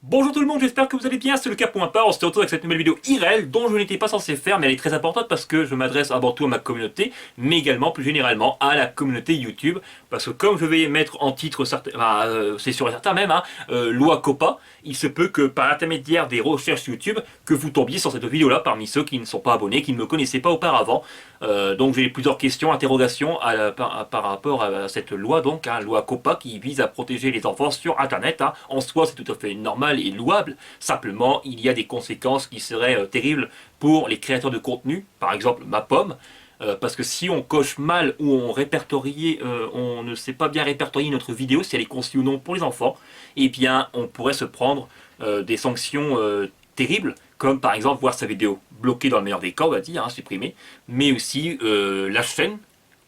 Bonjour tout le monde, j'espère que vous allez bien, c'est le cas pour ma part, on se retrouve avec cette nouvelle vidéo IRL dont je n'étais pas censé faire, mais elle est très importante parce que je m'adresse avant tout à ma communauté, mais également plus généralement à la communauté YouTube, parce que comme je vais mettre en titre, c'est sûr et certain même, loi COPPA, il se peut que par l'intermédiaire des recherches YouTube, que vous tombiez sur cette vidéo là parmi ceux qui ne sont pas abonnés, qui ne me connaissaient pas auparavant. Donc j'ai plusieurs questions, interrogations par rapport à cette loi, donc loi COPPA qui vise à protéger les enfants sur Internet. En soi c'est tout à fait normal et louable, simplement il y a des conséquences qui seraient terribles pour les créateurs de contenu, par exemple ma pomme, parce que si on coche mal ou on ne sait pas bien répertorier notre vidéo, si elle est conçue ou non pour les enfants, eh bien on pourrait se prendre des sanctions terribles, comme par exemple voir sa vidéo bloquée dans le meilleur des cas, on va dire, supprimée, mais aussi la chaîne,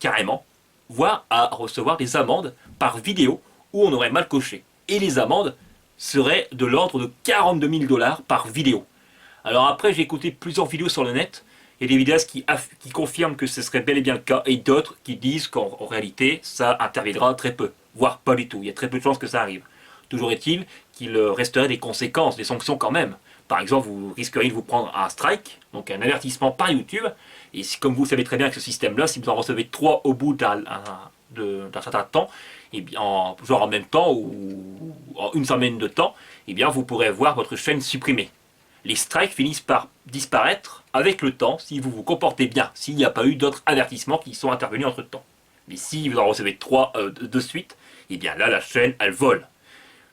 carrément, voire à recevoir des amendes par vidéo où on aurait mal coché. Et les amendes seraient de l'ordre de 42 000 dollars par vidéo. Alors après, j'ai écouté plusieurs vidéos sur le net. Il y a des vidéastes qui confirment que ce serait bel et bien le cas, et d'autres qui disent qu'en réalité, ça interviendra très peu, voire pas du tout. Il y a très peu de chances que ça arrive. Toujours est-il qu'il resterait des conséquences, des sanctions quand même. Par exemple, vous risqueriez de vous prendre un strike, donc un avertissement par YouTube. Et comme vous savez très bien que ce système-là, si vous en recevez 3 au bout d'un certain temps, et bien, genre en même temps ou en une semaine de temps, et bien vous pourrez voir votre chaîne supprimée. Les strikes finissent par disparaître avec le temps si vous vous comportez bien, s'il n'y a pas eu d'autres avertissements qui sont intervenus entre temps. Mais si vous en recevez 3 de suite, et bien là la chaîne elle vole.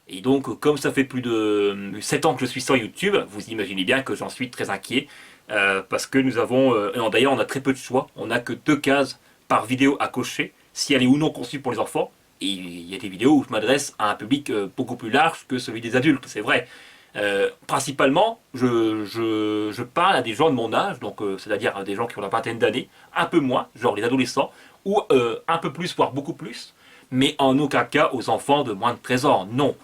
Et donc comme ça fait plus de 7 ans que je suis sur YouTube, vous imaginez bien que j'en suis très inquiet, parce que nous avons, d'ailleurs on a très peu de choix, on n'a que 2 cases par vidéo à cocher, si elle est ou non conçue pour les enfants. Et il y a des vidéos où je m'adresse à un public beaucoup plus large que celui des adultes, c'est vrai. Principalement, je parle à des gens de mon âge, donc c'est-à-dire à des gens qui ont la vingtaine d'années, un peu moins, genre les adolescents, ou un peu plus, voire beaucoup plus, mais en aucun cas aux enfants de moins de 13 ans, non.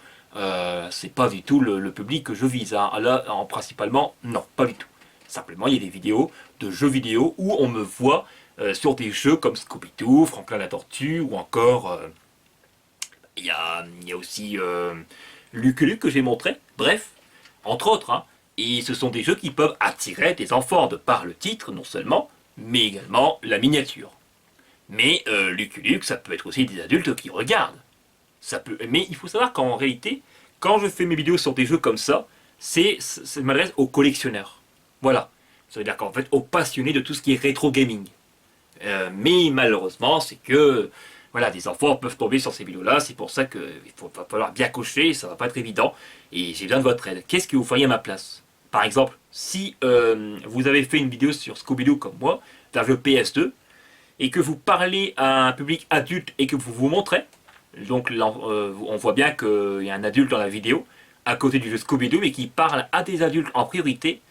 C'est pas du tout le public que je vise. Là, principalement, non, pas du tout. Simplement, il y a des vidéos de jeux vidéo où on me voit sur des jeux comme Scooby-Doo, Franklin la Tortue, ou encore il y a aussi Lucky Luke que j'ai montré, bref, entre autres. Et ce sont des jeux qui peuvent attirer des enfants de par le titre, non seulement, mais également la miniature. Mais Lucky Luke, ça peut être aussi des adultes qui regardent. Mais il faut savoir qu'en réalité, quand je fais mes vidéos sur des jeux comme ça, je m'adresse aux collectionneurs. Voilà. Ça veut dire qu'en fait, aux passionnés de tout ce qui est rétro gaming. Mais malheureusement, c'est que voilà, des enfants peuvent tomber sur ces vidéos-là. C'est pour ça qu'il va falloir bien cocher, ça va pas être évident. Et j'ai besoin de votre aide. Qu'est-ce que vous feriez à ma place? Par exemple, si vous avez fait une vidéo sur Scooby-Doo comme moi, d'un jeu PS2, et que vous parlez à un public adulte et que vous vous montrez, donc on voit bien qu'il y a un adulte dans la vidéo, à côté du jeu Scooby-Doo, et qui parle à des adultes en priorité,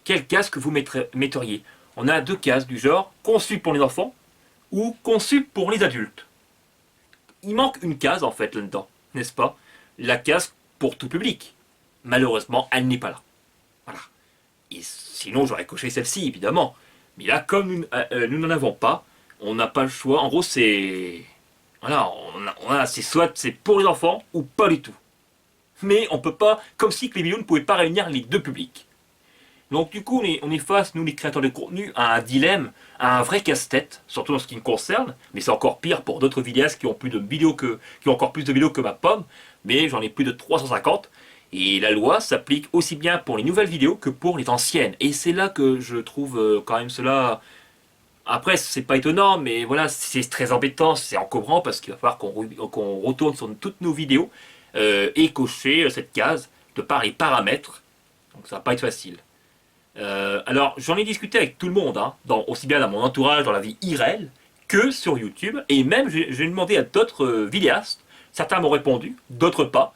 quel casque vous metteriez? On a 2 cases du genre conçu pour les enfants ou conçu pour les adultes. Il manque une case en fait là-dedans, n'est-ce pas? La case pour tout public. Malheureusement, elle n'est pas là. Voilà. Et sinon, j'aurais coché celle-ci, évidemment. Mais là, comme nous n'en avons pas, on n'a pas le choix. En gros, c'est... Voilà, c'est soit c'est pour les enfants ou pas du tout. Mais on peut pas... Comme si que les vidéos ne pouvaient pas réunir les deux publics. Donc du coup, on est face, nous les créateurs de contenu, à un dilemme, à un vrai casse-tête, surtout en ce qui me concerne, mais c'est encore pire pour d'autres vidéastes qui ont qui ont encore plus de vidéos que ma pomme, mais j'en ai plus de 350, et la loi s'applique aussi bien pour les nouvelles vidéos que pour les anciennes. Et c'est là que je trouve quand même cela... Après, c'est pas étonnant, mais voilà, c'est très embêtant, c'est encombrant, parce qu'il va falloir qu'on retourne sur toutes nos vidéos et cocher cette case de par les paramètres, donc ça va pas être facile. Alors, j'en ai discuté avec tout le monde, aussi bien dans mon entourage, dans la vie IRL, que sur YouTube. Et même, j'ai demandé à d'autres vidéastes. Certains m'ont répondu, d'autres pas.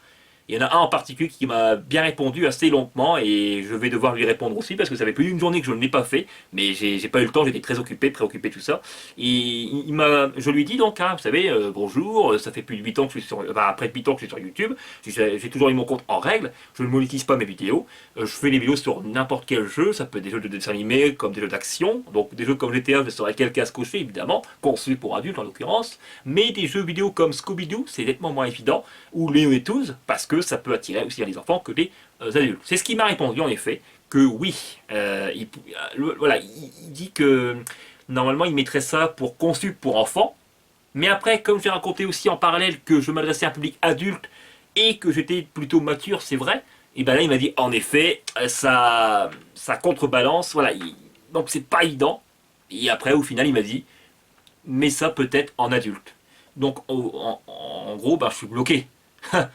Il y en a un en particulier qui m'a bien répondu assez longuement et je vais devoir lui répondre aussi parce que ça fait plus d'une journée que je ne l'ai pas fait, mais j'ai pas eu le temps, j'étais très occupé, préoccupé, tout ça. Et je lui dis donc, vous savez, bonjour, ça fait plus de 8 ans que je suis sur, après 8 ans que je suis sur YouTube, j'ai toujours eu mon compte en règle, je ne monétise pas mes vidéos, je fais des vidéos sur n'importe quel jeu, ça peut être des jeux de dessin animé comme des jeux d'action, donc des jeux comme GTA, je saurais quel cas se cocher évidemment, conçus pour adultes en l'occurrence, mais des jeux vidéo comme Scooby-Doo, c'est nettement moins évident, ou Léo et Toons, parce que ça peut attirer aussi les enfants que les adultes. C'est ce qui m'a répondu en effet, que oui, voilà, il dit que normalement il mettrait ça pour conçu pour enfants, mais après, comme j'ai raconté aussi en parallèle que je m'adressais à un public adulte et que j'étais plutôt mature, c'est vrai, et ben là il m'a dit en effet, ça contrebalance, voilà, donc c'est pas évident. Et après, au final, il m'a dit, mais ça peut-être en adulte. Donc en gros, ben, je suis bloqué.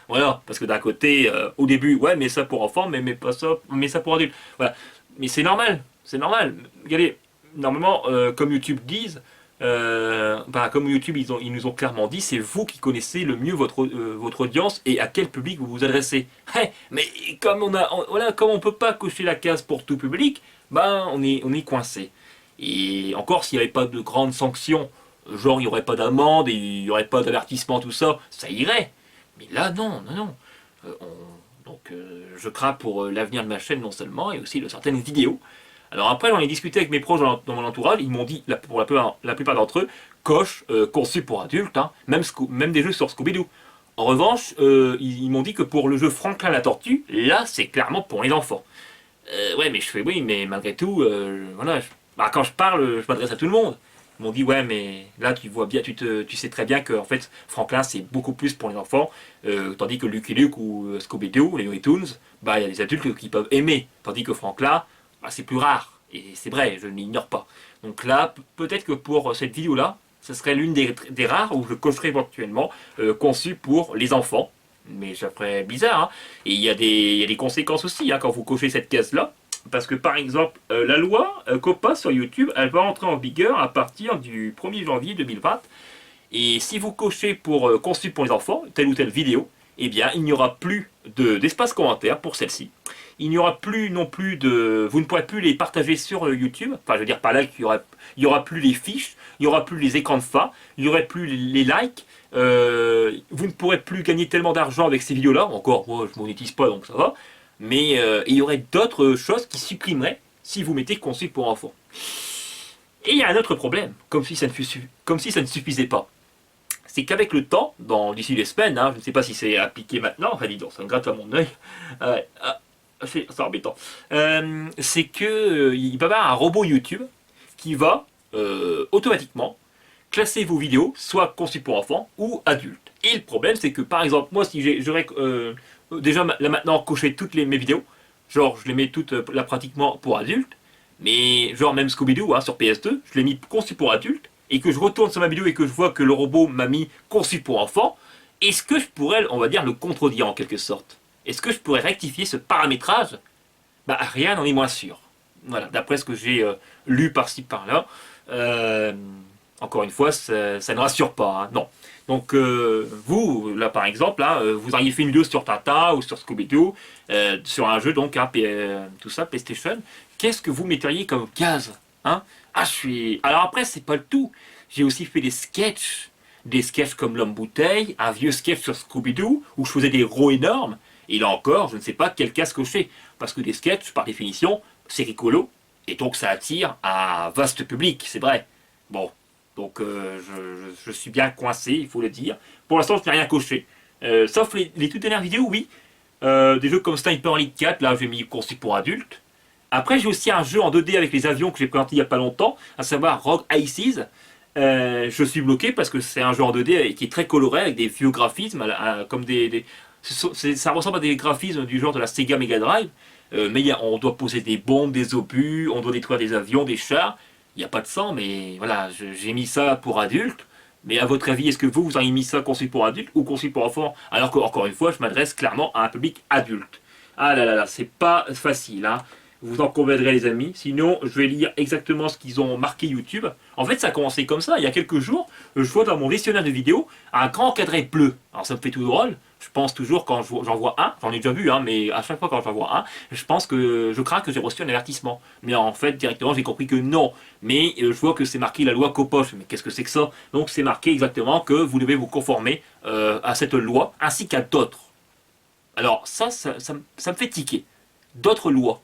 Voilà, parce que d'un côté, au début, ouais, mais ça pour enfants, mais pas ça, mais ça pour adultes. Voilà, mais c'est normal, c'est normal. Regardez, normalement, comme YouTube disent, bah, comme YouTube ils nous ont clairement dit, c'est vous qui connaissez le mieux votre audience et à quel public vous vous adressez. Ouais, mais comme voilà, comme on peut pas cocher la case pour tout public, ben on est coincé. Et encore, s'il n'y avait pas de grandes sanctions, genre il n'y aurait pas d'amende, il n'y aurait pas d'avertissement, tout ça, ça irait. Mais là, non, non, non. Donc, je crains pour l'avenir de ma chaîne non seulement, et aussi de certaines vidéos. Alors après, j'en ai discuté avec mes proches dans mon entourage, ils m'ont dit, pour la plupart d'entre eux, coche, conçu pour adultes, hein, même des jeux sur Scooby-Doo. En revanche, ils m'ont dit que pour le jeu Franklin la Tortue, là, c'est clairement pour les enfants. Ouais, mais je fais oui, mais malgré tout, voilà, bah, quand je parle, je m'adresse à tout le monde. Ils m'ont dit ouais, mais là tu vois bien, tu sais très bien que en fait Franklin c'est beaucoup plus pour les enfants, tandis que Lucky Luke ou Scooby-Doo, les Looney Tunes, bah il y a des adultes qui peuvent aimer, tandis que Franklin, bah, c'est plus rare et c'est vrai, je ne l'ignore pas. Donc là, peut-être que pour cette vidéo là, ce serait l'une des rares où je cocherai éventuellement conçu pour les enfants. Mais ça ferait bizarre, hein. Et il y a des conséquences aussi hein, quand vous cochez cette case-là. Parce que par exemple, la loi COPPA sur YouTube, elle va entrer en vigueur à partir du 1er janvier 2020. Et si vous cochez pour conçu pour les enfants, telle ou telle vidéo, eh bien il n'y aura plus d'espace commentaire pour celle-ci. Il n'y aura plus non plus de... Vous ne pourrez plus les partager sur YouTube. Enfin, je veux dire par là qu'il y aura plus les fiches, il n'y aura plus les écrans de fin, il n'y aura plus les likes. Vous ne pourrez plus gagner tellement d'argent avec ces vidéos-là. Encore, moi, je ne monétise pas, donc ça va. Mais il y aurait d'autres choses qui supprimeraient si vous mettez conçu pour enfants. Et il y a un autre problème, comme si ça ne suffisait pas. C'est qu'avec le temps, d'ici les semaines, hein, je ne sais pas si c'est appliqué maintenant, enfin dis donc, ça me gratte à mon œil, c'est embêtant. C'est que il va y avoir un robot YouTube qui va automatiquement classer vos vidéos, soit conçues pour enfants ou adultes. Et le problème, c'est que par exemple, moi, si j'aurais déjà là maintenant coché toutes mes vidéos, genre je les mets toutes là pratiquement pour adultes, mais genre même Scooby-Doo hein, sur PS2, je l'ai mis conçu pour adultes, et que je retourne sur ma vidéo et que je vois que le robot m'a mis conçu pour enfants, est-ce que je pourrais, on va dire, le contredire en quelque sorte? Est-ce que je pourrais rectifier ce paramétrage? Bah rien n'en est moins sûr. Voilà, d'après ce que j'ai lu par-ci par-là. Encore une fois, ça ne rassure pas, hein, non. Donc vous, là par exemple, hein, vous auriez fait une vidéo sur Tata ou sur Scooby-Doo, sur un jeu donc, hein, tout ça, PlayStation, qu'est-ce que vous metteriez comme case hein? Ah, alors après, c'est pas le tout. J'ai aussi fait des sketchs comme l'homme bouteille, un vieux sketch sur Scooby-Doo, où je faisais des rows énormes, et là encore, je ne sais pas quel case cocher, parce que des sketchs, par définition, c'est rigolo, et donc ça attire un vaste public, c'est vrai. Bon, donc je suis bien coincé, il faut le dire. Pour l'instant, je n'ai rien coché. Sauf les toutes dernières vidéos, oui. Des jeux comme Sniper Elite 4, là j'ai mis conçu pour adultes. Après, j'ai aussi un jeu en 2D avec les avions que j'ai présenté il n'y a pas longtemps, à savoir Rogue Aces. Je suis bloqué parce que c'est un jeu en 2D qui est très coloré, avec des vieux graphismes, comme ça ressemble à des graphismes du genre de la Sega Mega Drive. Mais on doit poser des bombes, des obus, on doit détruire des avions, des chars. Il n'y a pas de sang, mais voilà, j'ai mis ça pour adultes. Mais à votre avis, est-ce que vous auriez mis ça conçu pour adultes ou conçu pour enfants? Alors que, encore une fois, je m'adresse clairement à un public adulte. Ah là là là, c'est pas facile, hein. Vous en conviendrez les amis, sinon je vais lire exactement ce qu'ils ont marqué YouTube. En fait ça a commencé comme ça, il y a quelques jours, je vois dans mon gestionnaire de vidéos un grand encadré bleu. Alors ça me fait tout drôle, je pense toujours quand j'en vois un, j'en ai déjà vu mais à chaque fois quand j'en vois un, je crains que j'ai reçu un avertissement. Mais en fait directement j'ai compris que non, mais je vois que c'est marqué la loi Copoche, mais qu'est-ce que c'est que ça? Donc c'est marqué exactement que vous devez vous conformer à cette loi, ainsi qu'à d'autres. Alors ça me fait tiquer. D'autres lois.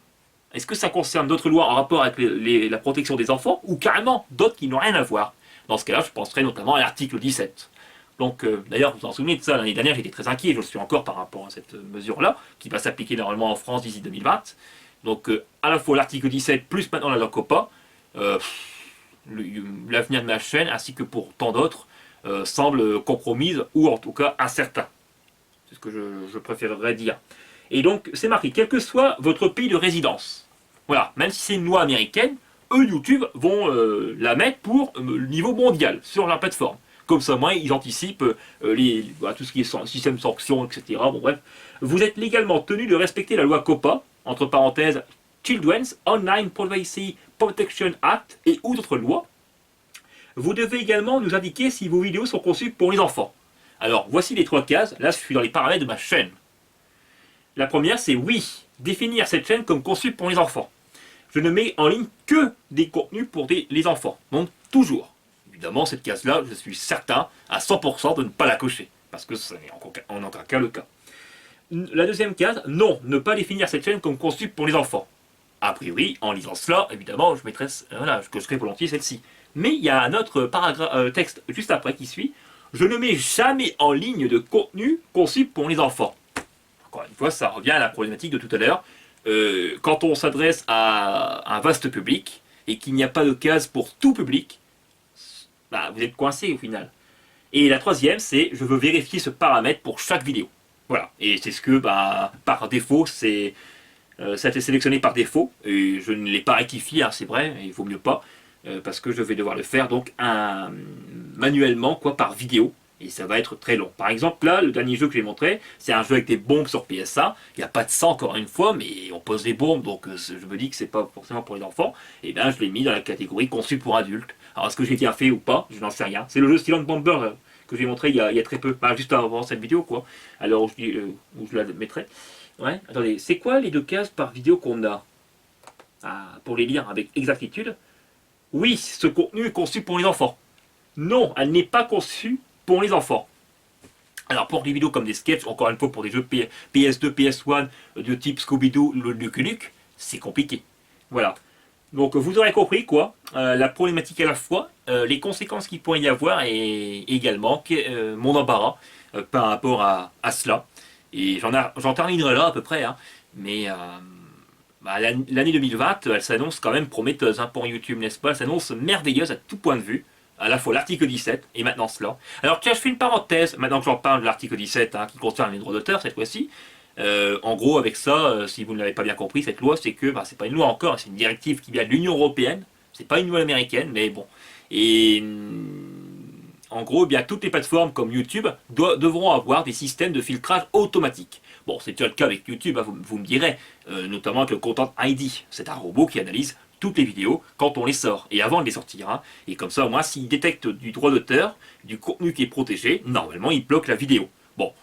Est-ce que ça concerne d'autres lois en rapport avec la protection des enfants ou carrément d'autres qui n'ont rien à voir? Dans ce cas-là, je penserais notamment à l'article 17. Donc, d'ailleurs, vous vous en souvenez de ça, l'année dernière, j'étais très inquiet, je le suis encore par rapport à cette mesure-là, qui va s'appliquer normalement en France d'ici 2020. Donc, à la fois l'article 17 plus maintenant la loi COPPA, euh, l'avenir de ma chaîne, ainsi que pour tant d'autres, semble compromise, ou en tout cas incertain. C'est ce que je préférerais dire. Et donc, c'est marqué, quel que soit votre pays de résidence. Voilà, même si c'est une loi américaine, eux, YouTube, vont la mettre pour le niveau mondial, sur leur plateforme. Comme ça, moi, ils anticipent tout ce qui est système de sanctions, etc. Bon, bref. Vous êtes légalement tenu de respecter la loi COPPA, entre parenthèses, Children's Online Privacy Protection Act et ou d'autres lois. Vous devez également nous indiquer si vos vidéos sont conçues pour les enfants. Alors, voici les 3 cases. Là, je suis dans les paramètres de ma chaîne. La première, c'est oui, définir cette chaîne comme conçue pour les enfants. Je ne mets en ligne que des contenus pour les enfants. Donc, toujours. Évidemment, cette case-là, je suis certain à 100% de ne pas la cocher. Parce que ce n'est en aucun cas le cas. La deuxième case, non, ne pas définir cette chaîne comme conçue pour les enfants. A priori, en lisant cela, évidemment, je cocherai volontiers celle-ci. Mais il y a un autre texte juste après qui suit. Je ne mets jamais en ligne de contenu conçu pour les enfants. Encore une fois, ça revient à la problématique de tout à l'heure. Quand on s'adresse à un vaste public et qu'il n'y a pas de case pour tout public, bah, vous êtes coincé au final. Et la troisième, c'est je veux vérifier ce paramètre pour chaque vidéo. Voilà. Et c'est ce que, par défaut, ça a été sélectionné par défaut. Et je ne l'ai pas rectifié, hein, c'est vrai, il vaut mieux pas. Parce que je vais devoir le faire donc manuellement, par vidéo. Et ça va être très long. Par exemple, là, le dernier jeu que j'ai montré, c'est un jeu avec des bombes sur PSA. Il n'y a pas de sang, encore une fois, mais on pose des bombes, donc je me dis que c'est pas forcément pour les enfants. Et bien, je l'ai mis dans la catégorie conçu pour adultes. Alors, est-ce que j'ai bien fait ou pas? Je n'en sais rien. C'est le jeu Silent Bomber que j'ai montré il y a très peu. Juste avant cette vidéo, quoi. Alors, où je la mettrai. Ouais, attendez, c'est quoi les 2 cases par vidéo qu'on a? Pour les lire avec exactitude. Oui, ce contenu est conçu pour les enfants. Non, elle n'est pas conçue pour les enfants. Alors pour des vidéos comme des sketchs, encore une fois pour des jeux PS2, PS1 de type Scooby-Doo, le Lucky Luke, c'est compliqué. Voilà. Donc vous aurez compris la problématique à la fois, les conséquences qu'il pourrait y avoir et également mon embarras par rapport à cela. Et j'en terminerai là à peu près, hein, mais l'année 2020, elle s'annonce quand même prometteuse pour YouTube, n'est-ce pas? Elle s'annonce merveilleuse à tout point de vue. À la fois l'article 17 et maintenant cela. Alors tiens, je fais une parenthèse, maintenant que j'en parle de l'article 17 qui concerne les droits d'auteur cette fois-ci. En gros, avec ça, si vous ne l'avez pas bien compris, cette loi, c'est que c'est pas une loi encore, c'est une directive qui vient de l'Union Européenne. C'est pas une loi américaine, mais bon. Et en gros, toutes les plateformes comme YouTube devront avoir des systèmes de filtrage automatique. Bon, c'est déjà le cas avec YouTube, vous me direz, notamment avec le Content ID. C'est un robot qui analyse toutes les vidéos quand on les sort et avant de les sortir. Et comme ça, au moins, s'il détecte du droit d'auteur, du contenu qui est protégé, normalement, il bloque la vidéo. Bon,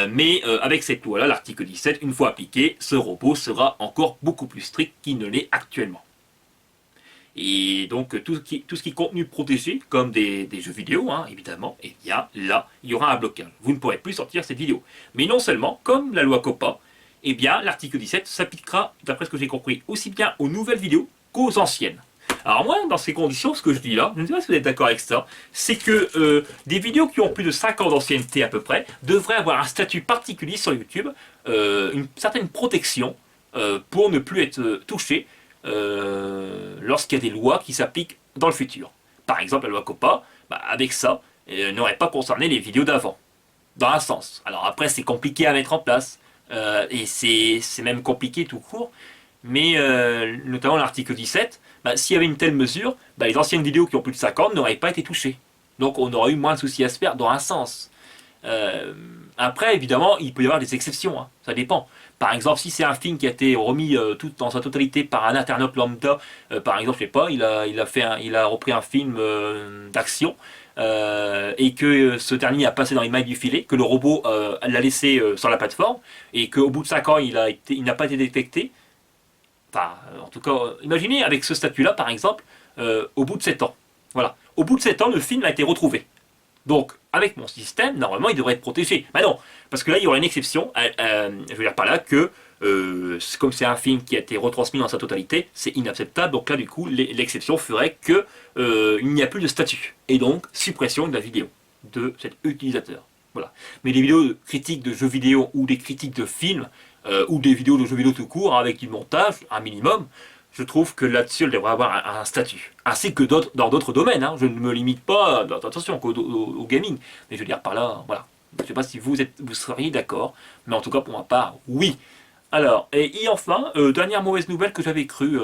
mais avec cette loi-là, l'article 17, une fois appliqué, ce robot sera encore beaucoup plus strict qu'il ne l'est actuellement. Et donc, tout ce qui est contenu protégé, comme des jeux vidéo, évidemment, et bien là, il y aura un blocage. Vous ne pourrez plus sortir cette vidéo. Mais non seulement, comme la loi COPPA, eh bien, l'article 17 s'appliquera, d'après ce que j'ai compris, aussi bien aux nouvelles vidéos qu'aux anciennes. Alors moi, dans ces conditions, ce que je dis là, je ne sais pas si vous êtes d'accord avec ça, c'est que des vidéos qui ont plus de 5 ans d'ancienneté à peu près, devraient avoir un statut particulier sur YouTube, une certaine protection pour ne plus être touchées lorsqu'il y a des lois qui s'appliquent dans le futur. Par exemple, la loi COPPA, avec ça, n'aurait pas concerné les vidéos d'avant, dans un sens. Alors après, c'est compliqué à mettre en place, et c'est même compliqué tout court, mais notamment l'article 17, s'il y avait une telle mesure, les anciennes vidéos qui ont plus de 5 ans n'auraient pas été touchées. Donc on aurait eu moins de soucis à se faire dans un sens. Après, évidemment, il peut y avoir des exceptions, ça dépend. Par exemple, si c'est un film qui a été remis dans sa totalité par un internaute lambda, par exemple, je sais pas, il a repris un film d'action, et que ce dernier a passé dans les mailles du filet, que le robot l'a laissé sur la plateforme, et qu'au bout de 5 ans, il n'a pas été détecté. Enfin, en tout cas, imaginez avec ce statut-là, par exemple, au bout de 7 ans. Voilà. Au bout de 7 ans, le film a été retrouvé. Donc, avec mon système, normalement, il devrait être protégé. Non, parce que là, il y aura une exception. Je veux dire par là que, comme c'est un film qui a été retransmis dans sa totalité, c'est inacceptable. Donc là, du coup, l'exception ferait qu'il n'y a plus de statut. Et donc, suppression de la vidéo. de cet utilisateur. Voilà. Mais les vidéos critiques de jeux vidéo ou des critiques de films ou des vidéos de jeux vidéo tout court avec du montage, un minimum, je trouve que là-dessus, elle devrait avoir un statut. Ainsi que dans d'autres domaines. Hein. Je ne me limite pas, attention, au gaming. Mais je veux dire par là, voilà. Je ne sais pas si vous seriez d'accord, mais en tout cas, pour ma part, oui. Alors, et enfin, dernière mauvaise nouvelle que j'avais cru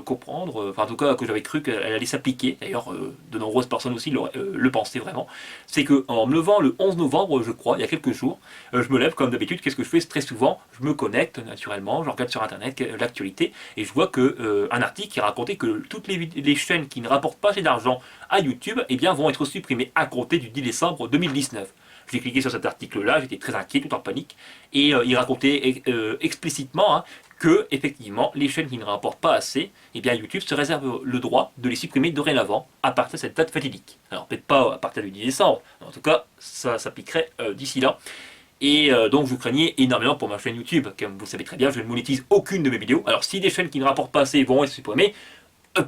comprendre, enfin en tout cas que j'avais cru qu'elle allait s'appliquer, d'ailleurs de nombreuses personnes aussi le pensaient vraiment, c'est que en me levant le 11 novembre, je crois, il y a quelques jours, je me lève comme d'habitude, qu'est-ce que je fais très souvent? Je me connecte naturellement, je regarde sur internet l'actualité, et je vois que un article qui racontait que toutes les chaînes qui ne rapportent pas assez d'argent à YouTube, eh bien, vont être supprimées à compter du 10 décembre 2019. J'ai cliqué sur cet article-là, j'étais très inquiet, tout en panique, et il racontait explicitement hein, que, effectivement, les chaînes qui ne rapportent pas assez, eh bien YouTube se réserve le droit de les supprimer dorénavant à partir de cette date fatidique. Alors peut-être pas à partir du 10 décembre, mais en tout cas, ça s'appliquerait d'ici là. Et donc je craignais énormément pour ma chaîne YouTube, comme vous le savez très bien, je ne monétise aucune de mes vidéos. Alors si des chaînes qui ne rapportent pas assez vont être supprimées,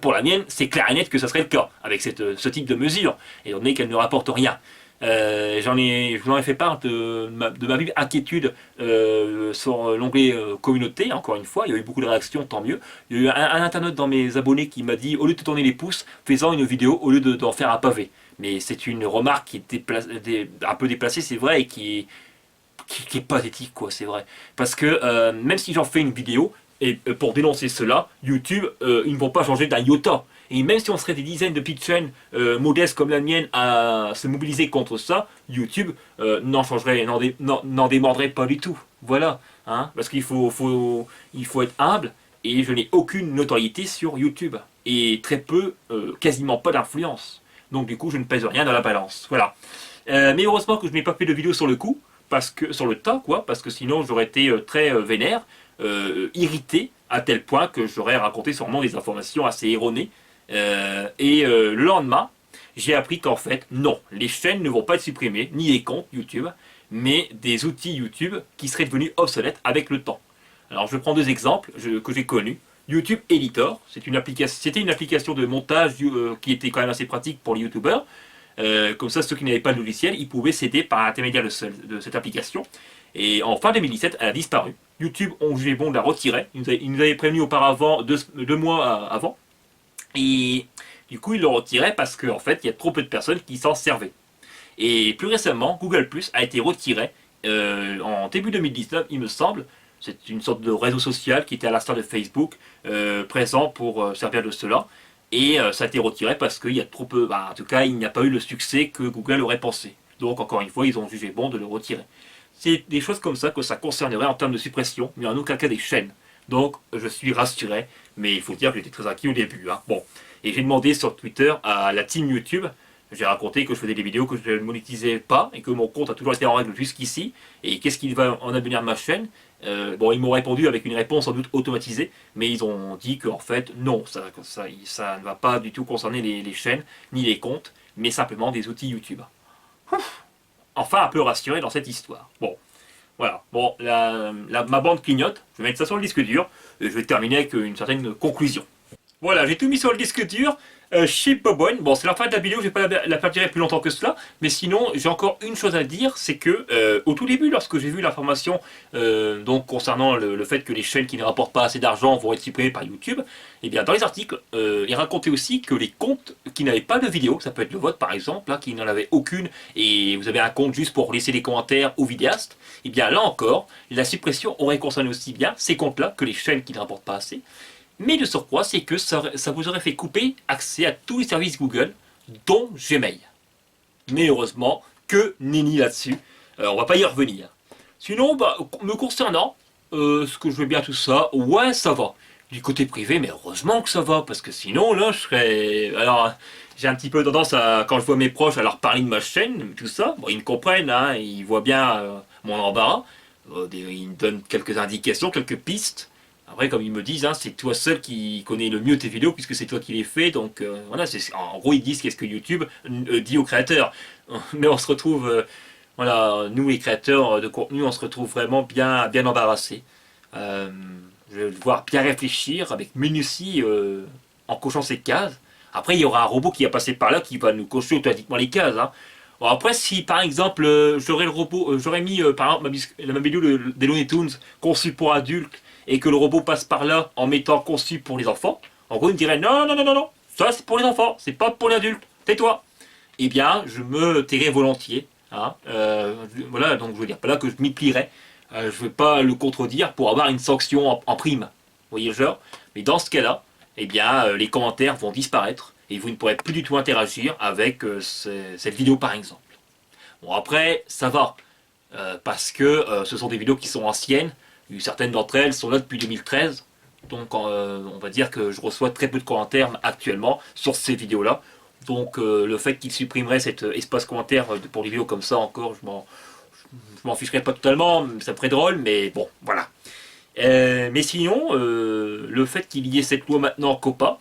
pour la mienne, c'est clair et net que ça serait le cas, avec ce type de mesure, étant donné qu'elles ne rapportent rien. Je vous en ai fait part de ma vive inquiétude sur l'onglet communauté, encore une fois, il y a eu beaucoup de réactions, tant mieux. Il y a eu un internaute dans mes abonnés qui m'a dit, au lieu de te tourner les pouces, fais-en une vidéo au lieu d'en faire un pavé. Mais c'est une remarque qui est un peu déplacée, c'est vrai, et qui est pathétique, quoi, c'est vrai. Parce que même si j'en fais une vidéo, et pour dénoncer cela, YouTube, ils ne vont pas changer d'un iota. Et même si on serait des dizaines de petites chaînes modestes comme la mienne à se mobiliser contre ça, YouTube n'en démordrait pas du tout. Voilà. Hein, parce qu'il faut être humble, et je n'ai aucune notoriété sur YouTube. Et très peu, quasiment pas d'influence. Donc du coup, je ne pèse rien dans la balance. Voilà. Mais heureusement que je n'ai pas fait de vidéo sur le coup, sur le tas, quoi, parce que sinon j'aurais été très vénère, irrité, à tel point que j'aurais raconté sûrement des informations assez erronées. Le lendemain, j'ai appris qu'en fait, non, les chaînes ne vont pas être supprimées, ni les comptes YouTube, mais des outils YouTube qui seraient devenus obsolètes avec le temps. Alors je prends deux exemples que j'ai connus. YouTube Editor, c'était une application de montage qui était quand même assez pratique pour les YouTubeurs. Comme ça, ceux qui n'avaient pas de logiciel, ils pouvaient s'aider par l'intermédiaire de cette application. Et en fin 2017, elle a disparu. YouTube ont jugé bon de la retirer. Ils nous avaient prévenu auparavant, deux mois avant. Et du coup, ils l'ont retiré parce qu'en fait, il y a trop peu de personnes qui s'en servaient. Et plus récemment, Google Plus a été retiré en début 2019, il me semble. C'est une sorte de réseau social qui était à l'instar de Facebook, présent pour servir de cela. Et ça a été retiré parce qu'il y a trop peu. En tout cas, il n'y a pas eu le succès que Google aurait pensé. Donc, encore une fois, ils ont jugé bon de le retirer. C'est des choses comme ça que ça concernerait en termes de suppression, mais en aucun cas des chaînes. Donc, je suis rassuré, mais il faut dire que j'étais très inquiet au début. Hein. Bon. Et j'ai demandé sur Twitter à la team YouTube, j'ai raconté que je faisais des vidéos que je ne monétisais pas et que mon compte a toujours été en règle jusqu'ici. Et qu'est-ce qu'il va en devenir de ma chaîne? Bon, ils m'ont répondu avec une réponse sans doute automatisée, mais ils ont dit qu'en fait, non, ça ne va pas du tout concerner les chaînes ni les comptes, mais simplement des outils YouTube. Enfin, un peu rassuré dans cette histoire. Bon. Voilà, bon, ma bande clignote, je vais mettre ça sur le disque dur, et je vais terminer avec une certaine conclusion. Voilà, j'ai tout mis sur le disque dur, chez Bob. Bon, c'est la fin de la vidéo, je ne vais pas la faire durer plus longtemps que cela, mais sinon, j'ai encore une chose à dire, c'est que, au tout début, lorsque j'ai vu l'information donc concernant le fait que les chaînes qui ne rapportent pas assez d'argent vont être supprimées par YouTube, eh bien, dans les articles, il racontait aussi que les comptes qui n'avaient pas de vidéo, ça peut être le vôtre par exemple, là, qui n'en avait aucune, et vous avez un compte juste pour laisser des commentaires aux vidéastes, eh bien, là encore, la suppression aurait concerné aussi bien ces comptes-là que les chaînes qui ne rapportent pas assez. Mais de surcroît, c'est que ça vous aurait fait couper accès à tous les services Google, dont Gmail. Mais heureusement, que nenni là-dessus. On va pas y revenir. Sinon, me concernant, ce que je veux bien tout ça, ouais, ça va. Du côté privé, mais heureusement que ça va, parce que sinon, là, je serais... Alors, j'ai un petit peu tendance à, quand je vois mes proches, à leur parler de ma chaîne, tout ça. Bon, ils me comprennent, hein, ils voient bien mon embarras. Ils me donnent quelques indications, quelques pistes. Après, comme ils me disent, hein, c'est toi seul qui connais le mieux tes vidéos puisque c'est toi qui les fais. Donc voilà, en gros, ils disent qu'est-ce que YouTube dit aux créateurs. Mais on se retrouve, voilà, nous les créateurs de contenu, on se retrouve vraiment bien embarrassés. Je vais devoir bien réfléchir avec minutie en cochant ces cases. Après, il y aura un robot qui va passer par là qui va nous cocher automatiquement les cases. Hein. Bon, après, si par exemple, j'aurais le robot, j'aurais mis par exemple la vidéo des Looney Tunes conçue pour adultes et que le robot passe par là en mettant conçu pour les enfants, en gros, il me dirait non, non, non, non, non, ça c'est pour les enfants, c'est pas pour les adultes, tais-toi. Eh bien, je me tairais volontiers. Hein, voilà, donc je veux dire pas là que je m'y plierais. Je ne vais pas le contredire pour avoir une sanction en prime. Vous voyez le genre? Mais dans ce cas-là, eh bien, les commentaires vont disparaître et vous ne pourrez plus du tout interagir avec cette vidéo par exemple. Bon après, ça va, parce que ce sont des vidéos qui sont anciennes, certaines d'entre elles sont là depuis 2013, donc on va dire que je reçois très peu de commentaires actuellement sur ces vidéos-là. Donc le fait qu'ils supprimeraient cet espace commentaire pour les vidéos comme ça encore, je m'en ficherais pas totalement, ça me ferait drôle, mais bon, voilà. Mais sinon, le fait qu'il y ait cette loi maintenant COPPA,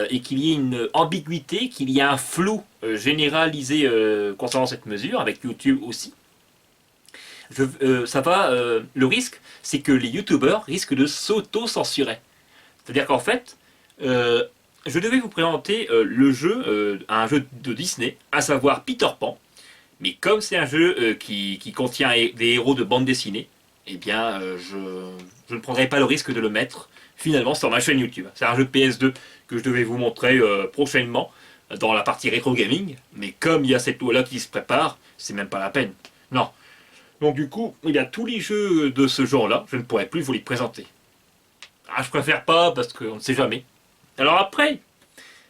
et qu'il y ait une ambiguïté, qu'il y ait un flou généralisé concernant cette mesure, avec YouTube aussi, le risque, c'est que les YouTubeurs risquent de s'auto-censurer. C'est-à-dire qu'en fait, je devais vous présenter le jeu, un jeu de Disney, à savoir Peter Pan, mais comme c'est un jeu qui contient des héros de bande dessinée, eh bien, je ne prendrai pas le risque de le mettre finalement sur ma chaîne YouTube. C'est un jeu PS2 que je devais vous montrer prochainement dans la partie rétro gaming, mais comme il y a cette loi-là qui se prépare, c'est même pas la peine. Non. Donc du coup, il y a tous les jeux de ce genre-là, je ne pourrais plus vous les présenter. Ah, je préfère pas parce qu'on ne sait jamais. Alors après,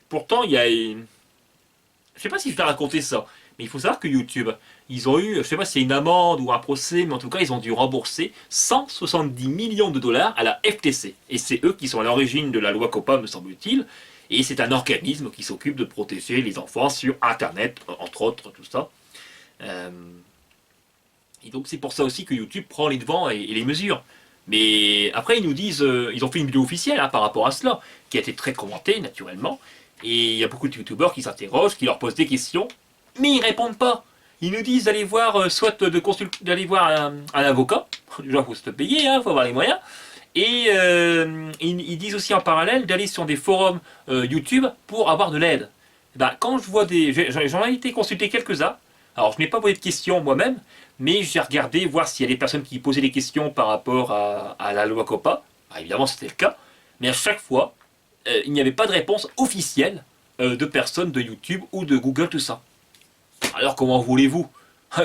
pourtant, il y a... Je sais pas si je vais raconter ça, mais il faut savoir que YouTube, ils ont eu, je sais pas si c'est une amende ou un procès, mais en tout cas, ils ont dû rembourser 170 millions de dollars à la FTC. Et c'est eux qui sont à l'origine de la loi COPPA, me semble-t-il. Et c'est un organisme qui s'occupe de protéger les enfants sur Internet, entre autres, tout ça. Et donc c'est pour ça aussi que YouTube prend les devants et les mesures. Mais après, ils nous disent, ils ont fait une vidéo officielle hein, par rapport à cela, qui a été très commentée, naturellement. Et il y a beaucoup de youtubeurs qui s'interrogent, qui leur posent des questions, mais ils répondent pas. Ils nous disent d'aller voir, soit d'aller voir un avocat, déjà il faut se le payer, il faut avoir les moyens, et ils disent aussi en parallèle d'aller sur des forums YouTube pour avoir de l'aide. Ben, quand je vois j'en ai été consulter quelques-uns, alors je n'ai pas posé de questions moi-même, mais j'ai regardé voir s'il y a des personnes qui posaient des questions par rapport à la loi COPPA. Ben, évidemment c'était le cas, mais à chaque fois, il n'y avait pas de réponse officielle de personnes de YouTube ou de Google, tout ça. Alors comment voulez-vous?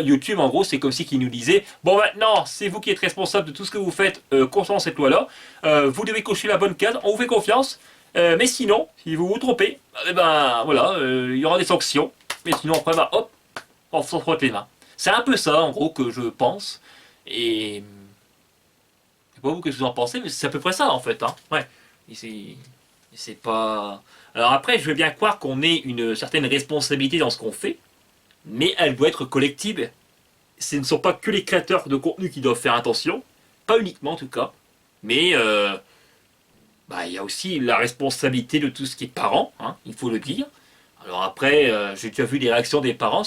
YouTube, en gros, c'est comme si qu'ils nous disaient bon, maintenant, c'est vous qui êtes responsable de tout ce que vous faites concernant cette loi-là. Vous devez cocher la bonne case, on vous fait confiance. Mais sinon, si vous vous trompez, eh ben voilà, il y aura des sanctions. Mais sinon, après, bah, hop, on s'en frotte les mains. C'est un peu ça, en gros, que je pense. Et je sais pas vous que vous en pensez, mais c'est à peu près ça, en fait. Hein. Ouais. C'est pas. Alors après, je veux bien croire qu'on ait une certaine responsabilité dans ce qu'on fait, mais elle doit être collective. Ce ne sont pas que les créateurs de contenu qui doivent faire attention, pas uniquement en tout cas, mais bah, il y a aussi la responsabilité de tout ce qui est parents, hein, il faut le dire. Alors après, j'ai déjà vu des réactions des parents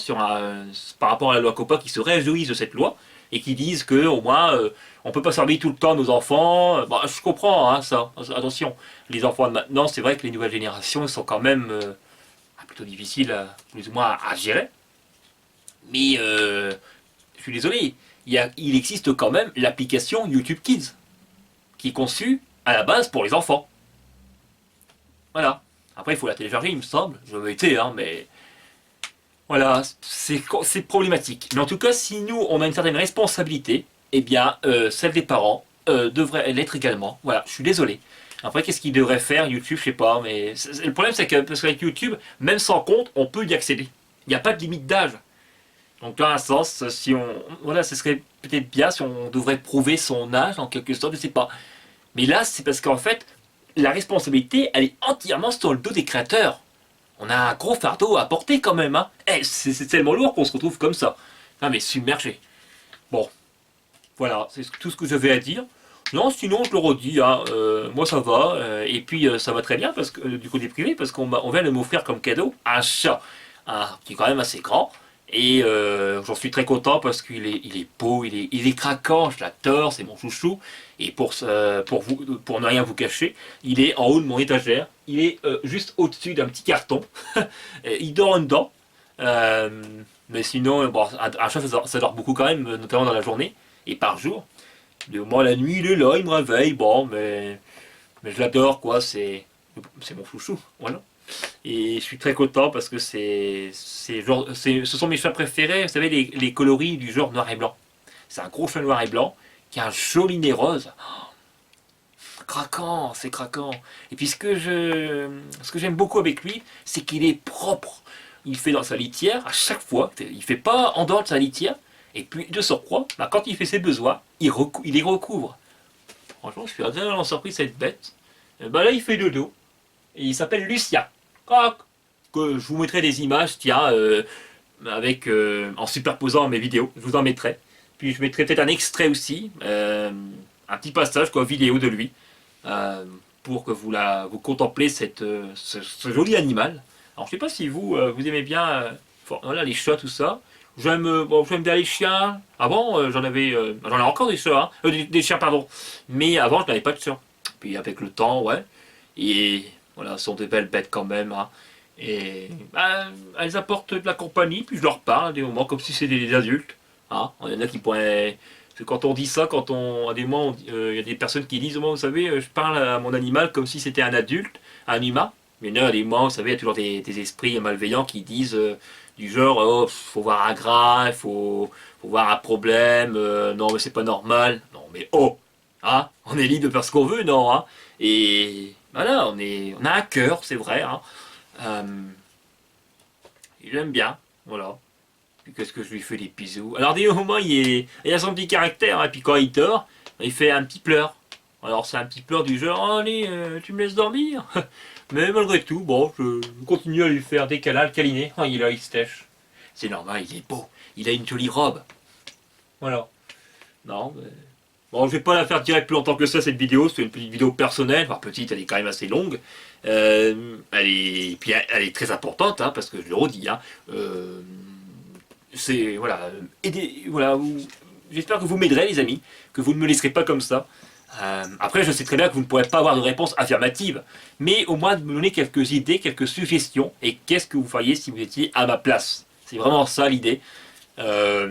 par rapport à la loi COPPA qui se réjouissent de cette loi et qui disent que au moins on peut pas surveiller tout le temps nos enfants. Bah, je comprends hein, ça. Attention, les enfants de maintenant, c'est vrai que les nouvelles générations sont quand même plutôt difficiles, plus ou moins à gérer. Mais je suis désolé, il existe quand même l'application YouTube Kids, qui est conçue à la base pour les enfants. Voilà. Après, il faut la télécharger, il me semble. Je l'ai été, hein, mais... Voilà, c'est problématique. Mais en tout cas, si nous, on a une certaine responsabilité, eh bien, celle des parents devrait l'être également. Voilà, je suis désolé. Après, qu'est-ce qu'il devrait faire, YouTube, je sais pas, mais... Le problème, c'est que, parce qu'avec YouTube, même sans compte, on peut y accéder. Il n'y a pas de limite d'âge. Donc, dans un sens, si on... Voilà, ce serait peut-être bien si on devrait prouver son âge, en quelque sorte, je sais pas. Mais là, c'est parce qu'en fait, la responsabilité, elle est entièrement sur le dos des créateurs. On a un gros fardeau à porter quand même, hein. C'est tellement lourd qu'on se retrouve comme ça. Ah mais submergé. Bon, voilà, c'est tout ce que j'avais à dire. Non, sinon je le redis, hein, moi ça va, et puis ça va très bien parce que du côté privé, parce on vient de m'offrir comme cadeau un chat, hein, qui est quand même assez grand. Et j'en suis très content parce il est beau, il est craquant, je l'adore, c'est mon chouchou. Et pour ne rien vous cacher, il est en haut de mon étagère. Il est juste au-dessus d'un petit carton. Il dort en dedans. Mais sinon, bon, un chat ça dort beaucoup quand même, notamment dans la journée et par jour. Moi la nuit il est là, il me réveille, bon, mais je l'adore quoi, c'est mon chouchou, voilà. Et je suis très content parce que ce sont mes chats préférés, vous savez, les coloris du genre noir et blanc. C'est un gros chat noir et blanc qui a un joli nez rose. Craquant, c'est craquant. Et puis ce que j'aime beaucoup avec lui, c'est qu'il est propre. Il fait dans sa litière à chaque fois. Il fait pas en dehors de sa litière. Et puis de surcroît, bah, quand il fait ses besoins, il les recouvre. Franchement, je suis agréablement surpris de cette bête. Et bah là, il fait dodo. Et il s'appelle Lucien. Crac. Que je vous mettrai des images, tiens, en superposant mes vidéos. Je vous en mettrai. Puis je mettrai peut-être un extrait aussi, un petit passage quoi, vidéo de lui. Pour que vous contemplez ce joli animal. Alors je sais pas si vous aimez bien voilà, les chats, tout ça. J'aime bien les chiens. Avant, j'en ai encore des chats, hein. Des chiens, pardon. Mais avant, je n'avais pas de chiens. Puis avec le temps, ouais. Et voilà, ce sont des belles bêtes quand même, hein. Et bah, elles apportent de la compagnie, puis je leur parle à des moments comme si c'était des adultes. Hein. Il y en a qui pourraient. Parce que quand on dit ça, à des moments, il y a des personnes qui disent, moi, vous savez, je parle à mon animal comme si c'était un adulte, un humain. Mais non, à des moments, vous savez, il y a toujours des esprits malveillants qui disent du genre, oh, faut voir un grain, faut voir un problème, non, mais c'est pas normal. Non, mais oh, hein, on est libre de faire ce qu'on veut, non, hein. Et voilà, on a un cœur, c'est vrai, hein. Euh, et j'aime bien, voilà. Puis qu'est-ce que je lui fais des bisous. Alors des moments il a son petit caractère, hein, et puis quand il dort, il fait un petit pleur. Alors c'est un petit pleur du genre, oh, allez, tu me laisses dormir. Mais malgré tout, bon, je continue à lui faire des câlins, le câliner. Oh, il est là, il se tèche. C'est normal, il est beau, il a une jolie robe. Voilà. Non, mais... Bon, je vais pas la faire direct plus longtemps que ça, cette vidéo. C'est une petite vidéo personnelle. Enfin, petite, elle est quand même assez longue. Elle est très importante, hein, parce que je le redis, hein, c'est voilà, voilà, j'espère que vous m'aiderez les amis, que vous ne me laisserez pas comme ça. Après je sais très bien que vous ne pourrez pas avoir de réponse affirmative, mais au moins de me donner quelques idées, quelques suggestions, et qu'est-ce que vous feriez si vous étiez à ma place. C'est vraiment ça l'idée. Ah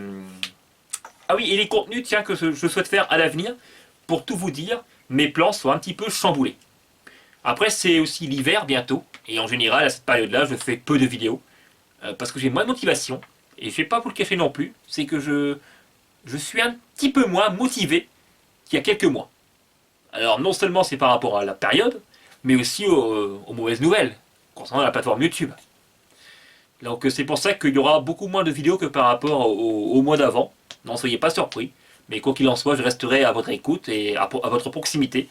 oui, et les contenus tiens, que je souhaite faire à l'avenir, pour tout vous dire, mes plans sont un petit peu chamboulés. Après c'est aussi l'hiver bientôt, et en général à cette période-là je fais peu de vidéos, parce que j'ai moins de motivation. Et je ne vais pas vous le cacher non plus, c'est que je suis un petit peu moins motivé qu'il y a quelques mois. Alors non seulement c'est par rapport à la période, mais aussi aux mauvaises nouvelles concernant la plateforme YouTube. Donc c'est pour ça qu'il y aura beaucoup moins de vidéos que par rapport au mois d'avant. N'en soyez pas surpris, mais quoi qu'il en soit, je resterai à votre écoute et à votre proximité.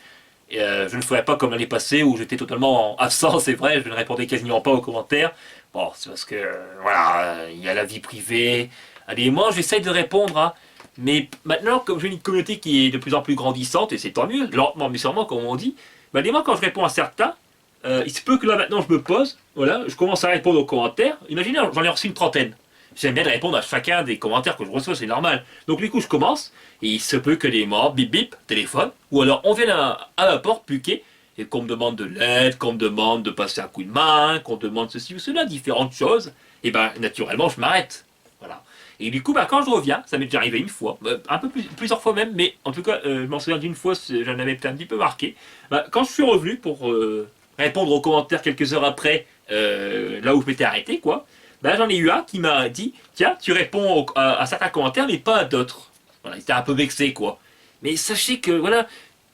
Et, je ne ferai pas comme l'année passée où j'étais totalement absent, c'est vrai, je ne répondais quasiment pas aux commentaires. Bon, c'est parce que, voilà, il y a la vie privée. Allez, moi j'essaye de répondre, hein. Mais maintenant, comme j'ai une communauté qui est de plus en plus grandissante, et c'est tant mieux, lentement mais sûrement, comme on dit, bah, des fois quand je réponds à certains, il se peut que là maintenant je me pose, voilà, je commence à répondre aux commentaires. Imaginez, j'en ai reçu une trentaine. J'aime bien de répondre à chacun des commentaires que je reçois, c'est normal. Donc du coup, je commence, et il se peut que les morts, bip bip, téléphone, ou alors on vient à ma porte, puquer, et qu'on me demande de l'aide, qu'on me demande de passer un coup de main, qu'on me demande ceci ou cela, différentes choses, et ben naturellement, je m'arrête. Voilà. Et du coup, bah, quand je reviens, ça m'est déjà arrivé une fois, un peu plusieurs fois même, mais en tout cas, je m'en souviens d'une fois, j'en avais peut-être un petit peu marqué. Bah, quand je suis revenu pour répondre aux commentaires quelques heures après, là où je m'étais arrêté, quoi, ben, j'en ai eu un qui m'a dit, tiens, tu réponds à certains commentaires, mais pas à d'autres. Voilà, il était un peu vexé, quoi. Mais sachez que, voilà,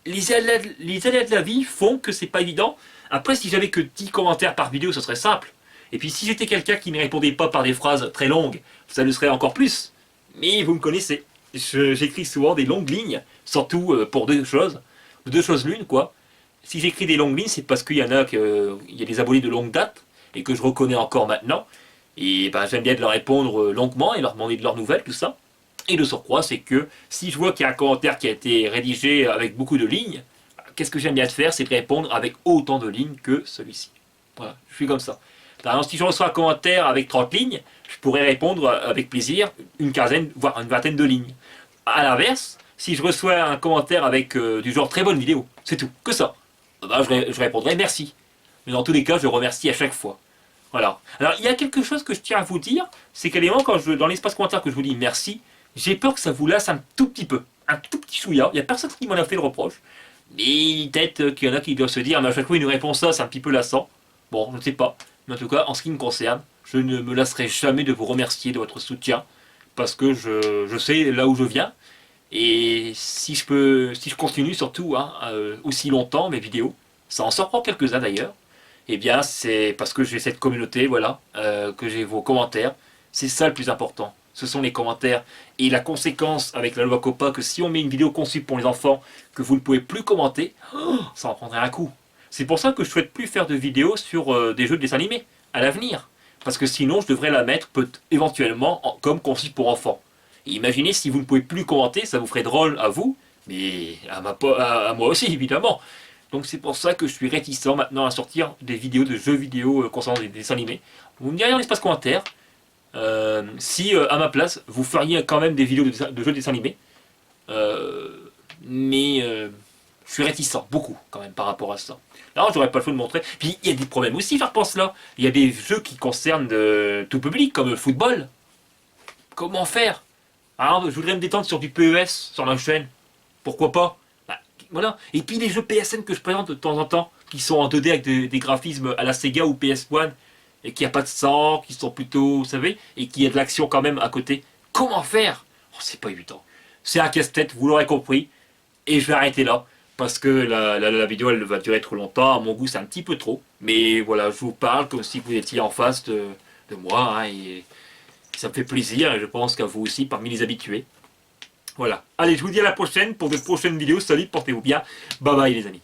les aléas de la vie font que c'est pas évident. Après, si j'avais que 10 commentaires par vidéo, ce serait simple. Et puis, si j'étais quelqu'un qui ne répondait pas par des phrases très longues, ça le serait encore plus. Mais vous me connaissez. J'écris souvent des longues lignes, surtout pour deux choses l'une, quoi. Si j'écris des longues lignes, c'est parce qu'il y en a, il y a des abonnés de longue date, et que je reconnais encore maintenant. Et ben, j'aime bien de leur répondre longuement et leur demander de leurs nouvelles, tout ça. Et de surcroît, c'est que si je vois qu'il y a un commentaire qui a été rédigé avec beaucoup de lignes, qu'est-ce que j'aime bien faire, c'est de répondre avec autant de lignes que celui-ci. Voilà, je suis comme ça. Par exemple, si je reçois un commentaire avec 30 lignes, je pourrais répondre avec plaisir une quinzaine, voire une vingtaine de lignes. A l'inverse, si je reçois un commentaire avec du genre très bonne vidéo, c'est tout, que ça, ben, je répondrai merci. Mais dans tous les cas, je remercie à chaque fois. Voilà. Alors, il y a quelque chose que je tiens à vous dire, c'est qu'à des moments, dans l'espace commentaire que je vous dis merci, j'ai peur que ça vous lasse un tout petit peu, un tout petit chouïa. Il n'y a personne qui m'en a fait le reproche. Mais peut-être qu'il y en a qui doivent se dire, mais à chaque fois, il nous répond ça, c'est un petit peu lassant. Bon, je ne sais pas. Mais en tout cas, en ce qui me concerne, je ne me lasserai jamais de vous remercier de votre soutien, parce que je sais là où je viens. Et si je continue surtout hein, aussi longtemps mes vidéos, ça en surprend quelques-uns d'ailleurs, eh bien c'est parce que j'ai cette communauté, voilà, que j'ai vos commentaires. C'est ça le plus important. Ce sont les commentaires. Et la conséquence avec la loi COPPA, que si on met une vidéo conçue pour les enfants, que vous ne pouvez plus commenter, ça en prendrait un coup. C'est pour ça que je ne souhaite plus faire de vidéos sur des jeux de dessin animé à l'avenir. Parce que sinon, je devrais la mettre éventuellement comme conçue pour enfants. Et imaginez si vous ne pouvez plus commenter, ça vous ferait drôle à vous, mais à moi aussi, évidemment. Donc c'est pour ça que je suis réticent maintenant à sortir des vidéos de jeux vidéo concernant des dessins animés. Vous me direz dans l'espace commentaire si à ma place vous feriez quand même des vidéos de jeux de dessins animés. Mais je suis réticent, beaucoup quand même par rapport à ça. Alors j'aurais pas le choix de montrer. Puis il y a des problèmes aussi, je repense là. Il y a des jeux qui concernent tout public, comme le football. Comment faire? Alors, je voudrais me détendre sur du PES sur la chaîne. Pourquoi pas? Bah, voilà. Et puis les jeux PSN que je présente de temps en temps, qui sont en 2D avec des graphismes à la Sega ou PS1, et qui a pas de sang, qui sont plutôt, vous savez, et qui a de l'action quand même à côté. Comment faire? Oh, c'est pas évident. C'est un casse-tête, vous l'aurez compris. Et je vais arrêter là. Parce que la vidéo, elle va durer trop longtemps. À mon goût, c'est un petit peu trop. Mais voilà, je vous parle comme si vous étiez en face de moi. Hein, et ça me fait plaisir. Et je pense qu'à vous aussi, parmi les habitués. Voilà. Allez, je vous dis à la prochaine pour de prochaines vidéos. Salut, portez-vous bien. Bye bye les amis.